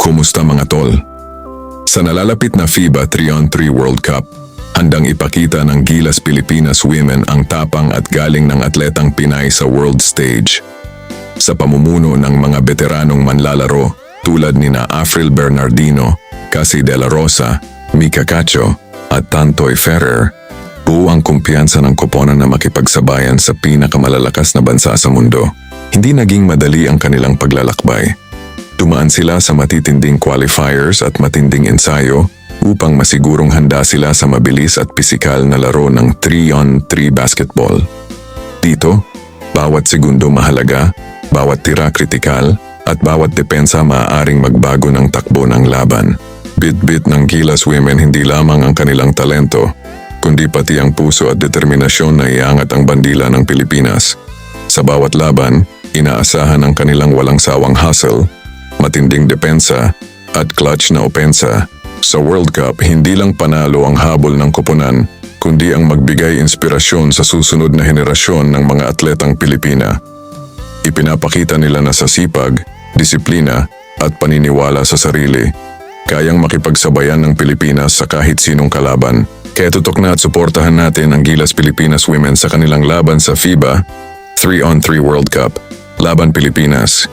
Kumusta mga tol? Sa nalalapit na FIBA 3-on-3 World Cup, handang ipakita ng Gilas Pilipinas Women ang tapang at galing ng atletang Pinay sa world stage. Sa pamumuno ng mga veteranong manlalaro tulad nina Afril Bernardino, Cassie De La Rosa, Mika Cacho at Tantoy Ferrer, buo ang kumpiyansa ng koponan na makipagsabayan sa pinakamalalakas na bansa sa mundo. Hindi naging madali ang kanilang paglalakbay. Dumaan sila sa matitinding qualifiers at matinding ensayo upang masigurong handa sila sa mabilis at pisikal na laro ng 3-on-3 basketball. Dito, bawat segundo mahalaga, bawat tira kritikal, at bawat depensa maaaring magbago ng takbo ng laban. Bit-bit ng Gilas Women hindi lamang ang kanilang talento, kundi pati ang puso at determinasyon na iangat ang bandila ng Pilipinas. Sa bawat laban, inaasahan ang kanilang walang sawang hustle, matinding depensa, at clutch na opensa. Sa World Cup, hindi lang panalo ang habol ng koponan, kundi ang magbigay inspirasyon sa susunod na henerasyon ng mga atletang Pilipina. Ipinapakita nila na sa sipag, disiplina, at paniniwala sa sarili, kayang makipagsabayan ng Pilipinas sa kahit sinong kalaban. Kaya tutok na at suportahan natin ang Gilas Pilipinas Women sa kanilang laban sa FIBA 3-on-3 World Cup. Laban Pilipinas.